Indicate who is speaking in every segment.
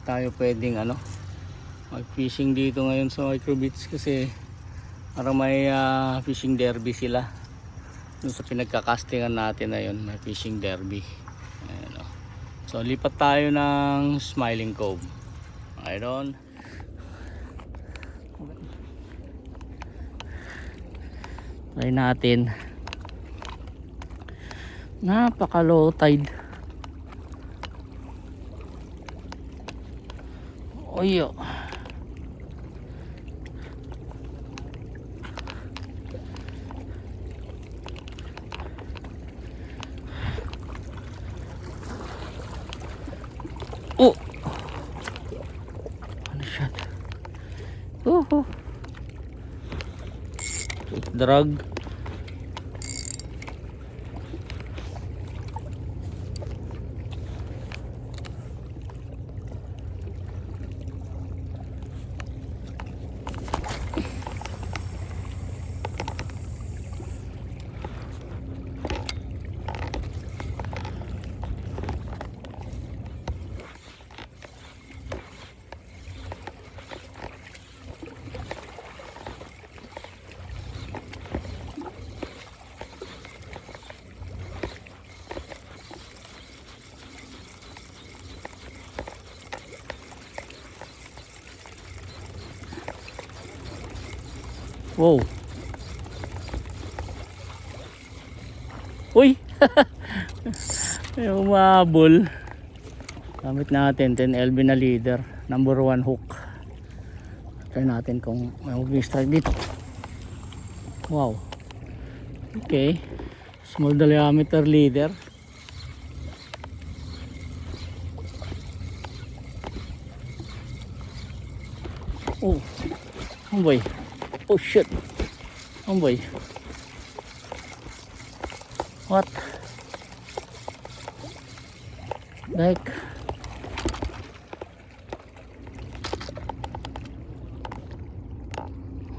Speaker 1: tayo pwedeng mag fishing dito ngayon sa Micro Beach kasi parang may fishing derby sila dun sa pinagkakastingan natin na yun, may fishing derby. Ayan, oh. So lipat tayo ng Smiling Cove. Ayun, try natin. Napaka low tide. Oyo. Oh. Ano siya? Drag. Wow. Uy. May umabol. Gamit natin 10 LB na leader, number 1 hook. Try natin kung may mag-strike dito. Wow. Okay. Small diameter leader. Oh. Oh boy. Oh shit. Oh boy. What? Like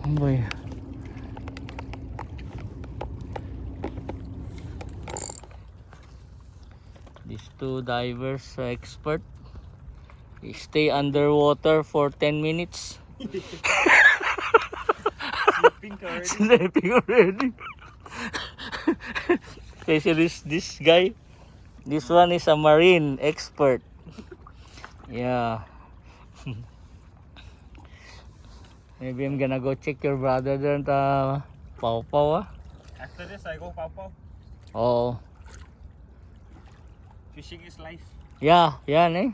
Speaker 1: oh boy. These two divers are expert. They stay underwater for 10 minutes. Sleeping already. Especially this guy. This one is a marine expert. Yeah. Maybe I'm gonna go check your brother there at Pau Pau.
Speaker 2: After this, I go Pau Pau.
Speaker 1: Oh.
Speaker 2: Fishing is life.
Speaker 1: Yeah, yan eh.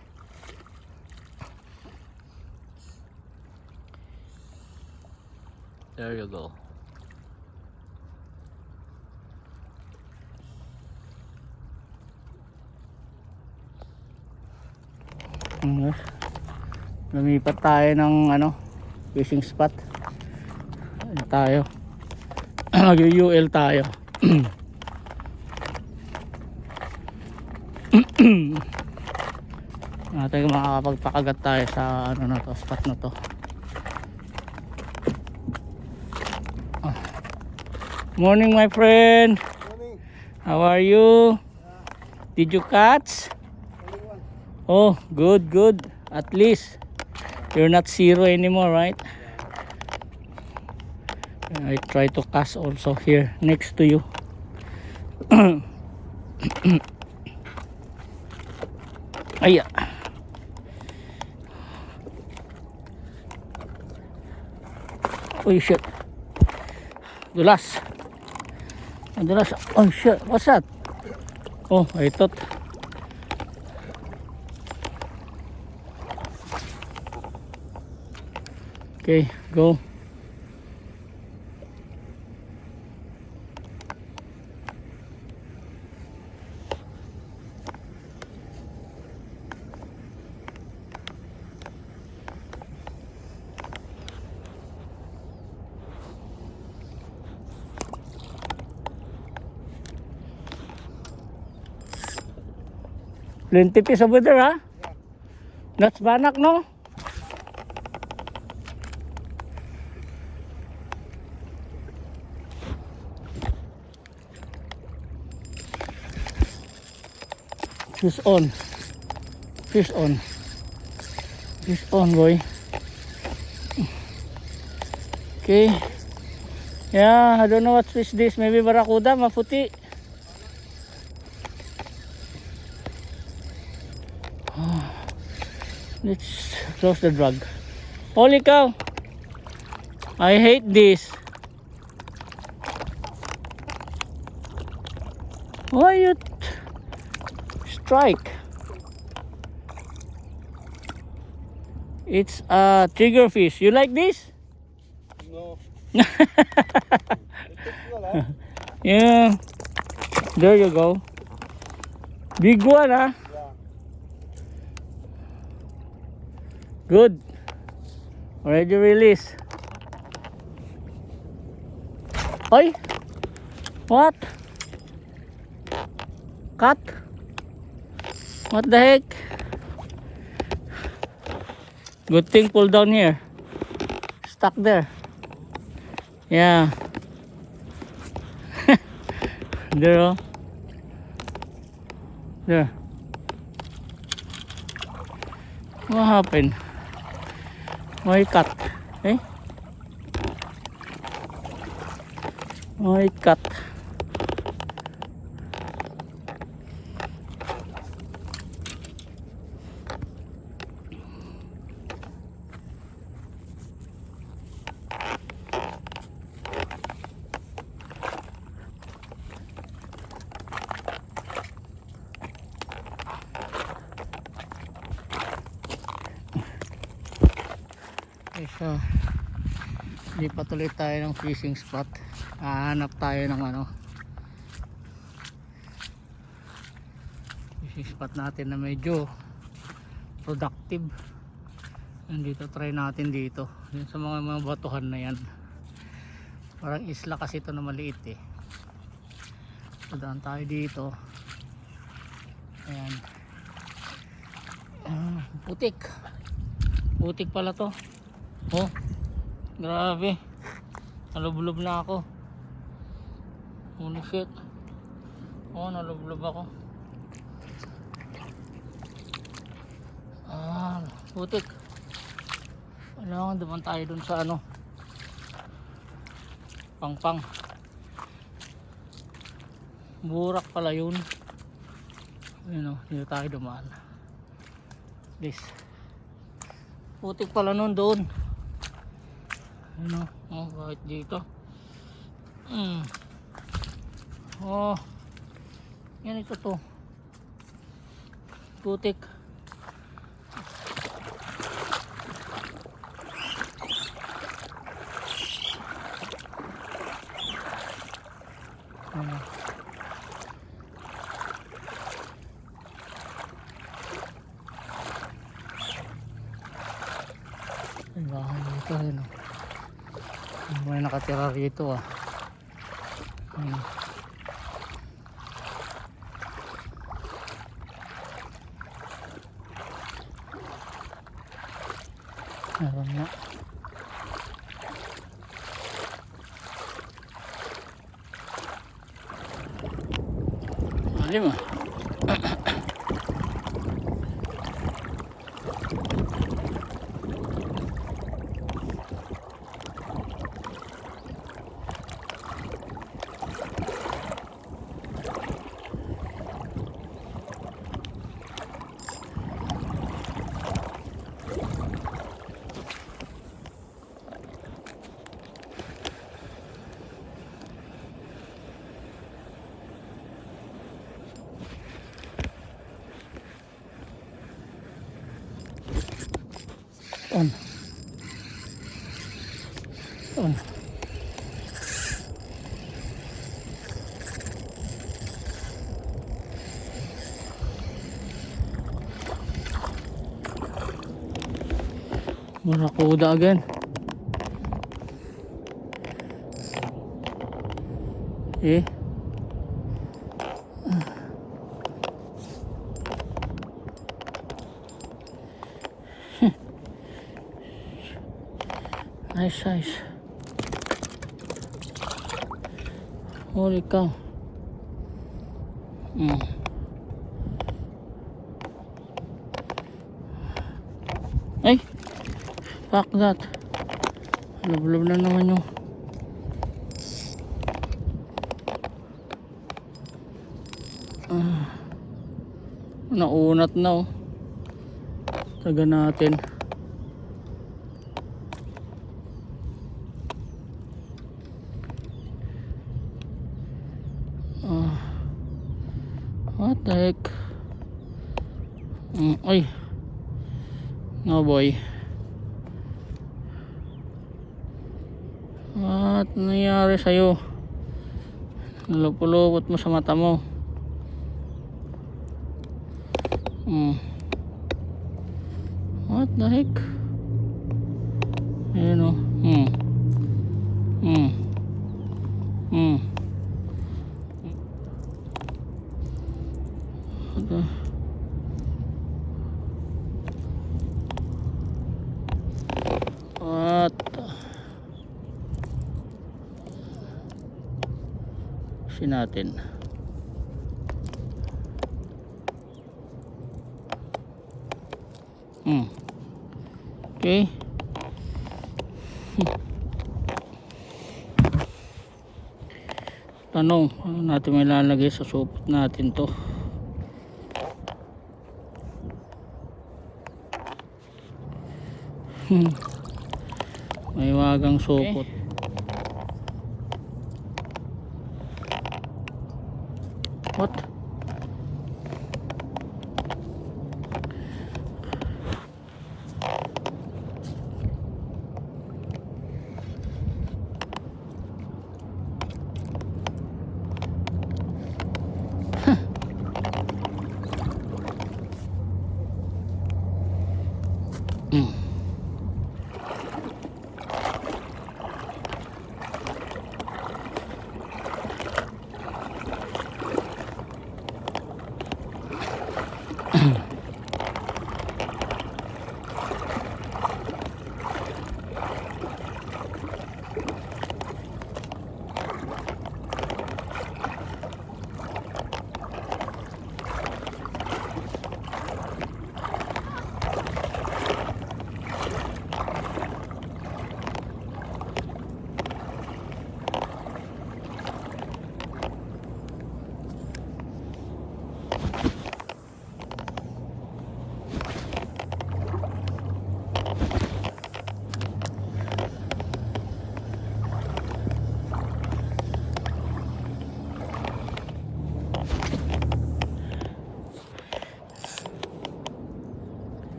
Speaker 1: There you go. Lumipat tayo ng fishing spot. Ano tayo? Mag-UL tayo. Natin makakapagpakagat tayo sa na to, spot na to. Morning my friend.
Speaker 3: Morning.
Speaker 1: How are you? Did you catch? Oh, good, good. At least you're not zero anymore, right? I try to cast also here next to you. Ay. Oh shit. Dulas. Dulas. Oh shit. What's that? Oh, I thought. Okay, go. Plenty fish over there, huh?
Speaker 3: Yeah.
Speaker 1: That's banak, no? Fish on. Fish on. Fish on, boy. Okay. Yeah, I don't know what fish this. Maybe barracuda, maputi. Let's close the drug. Holy cow! I hate this. Why you strike? It's a triggerfish. You like this?
Speaker 2: No.
Speaker 1: Yeah. There you go. Big one, huh?
Speaker 2: Yeah.
Speaker 1: Good. Already released. Oi! What? Cut? What the heck? Good thing pull down here. Stuck there. Yeah. There, oh. There. What happened? Why cut? Eh? Why cut? Okay, so lipat ulit tayo ng fishing spot. Hahanap tayo ng ano, fishing spot natin na medyo productive. Nandito, try natin dito. Yun sa mga batuhan na yan. Parang isla kasi ito na maliit eh. So daan tayo dito. Ayan. Putik. Putik pala to. Oh, grabe. Nalublob na ako. Holy shit. Oh, nalublob ako. Putik. Kailangan duman tayo dun sa ano, pangpang. Burak pala yun. Ayun o, dito tayo dumaan. This. Putik pala nun doon. Ano? Oh, bakit dito? Oh. Yan ito to. Putik. Ano? Ay, bahay dito. Ano? May nakatira rito ah. Meron na. Alim ah. On. On. Barracuda again. Eh. Nice size. Holy cow. Ay! Fuck that. Lublob na naman yung naunat na oh. Taga natin. What the heck? Ay. No boy. What nangyari sa'yo? Lupulupot mo sa mata mo. What the heck? Ayan o. What? Si natin. Okay. Tanong, ano natin may lalagay sa supot natin to? May wagang supot. Okay. What?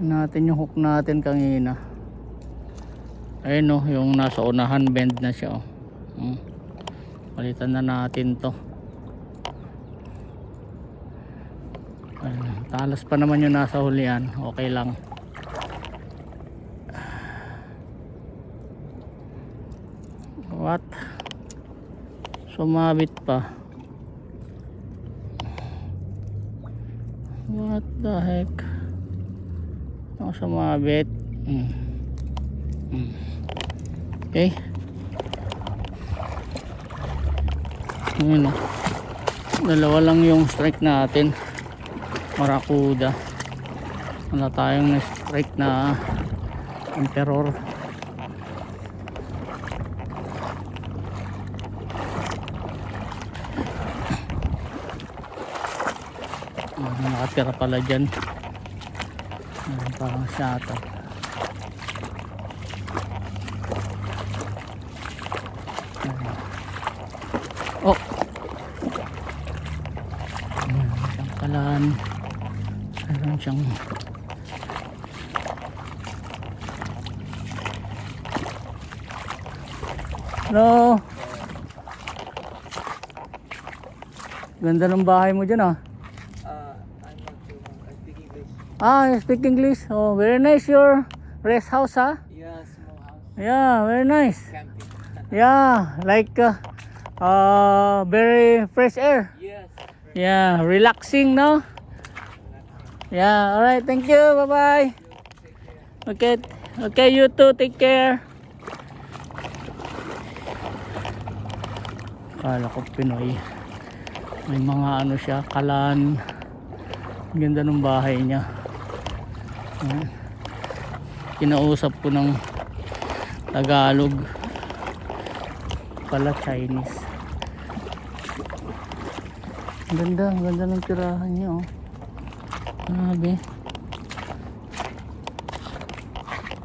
Speaker 1: Natin yung hook natin kanina. Ayun oh, yung nasa unahan bend na siya oh. Palitan na natin to. Ayun, talas pa naman yung nasa hulian. Okay lang. What? Sumabit pa. What the heck? Ako sumabit. Okay. Ayun oh. Dalawa lang yung strike natin. Marakuda. Wala tayong strike na emperor. Nakatira pala dyan. Parang shata. Oh, siyang kalan. Meron siyang hello. Ganda ng bahay mo dyan ah. I speak English. Oh, very nice your rest house, huh?
Speaker 3: Yeah, small house.
Speaker 1: Yeah, very nice.
Speaker 3: Camping.
Speaker 1: Yeah, like very fresh air.
Speaker 3: Yes.
Speaker 1: Yeah, relaxing, no? Yeah, all right. Thank you. Bye bye. Okay, okay. You too. Take care. Kala ko Pinoy. May mga ano siya, kalan. Ganda ng bahay niya. kinausap ko ng Tagalog pala Chinese. Ang ganda ng tirahan niya oh. Grabe.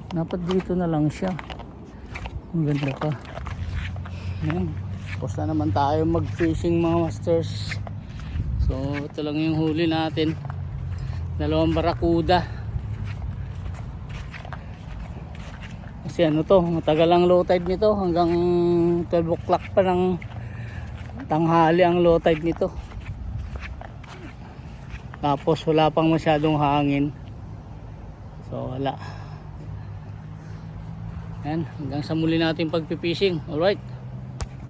Speaker 1: Dapat dito na lang siya. Ang ganda pa. Ayan. Tapos na naman tayo mag fishing mga masters. So ito lang yung huli natin. 2 barakuda. Kasi ano to, matagal ang low tide nito. Hanggang 12 o'clock pa ng tanghali ang low tide nito. Tapos wala pang masyadong hangin. So wala. Yan, hanggang sa muli natin pagpipishing. Alright.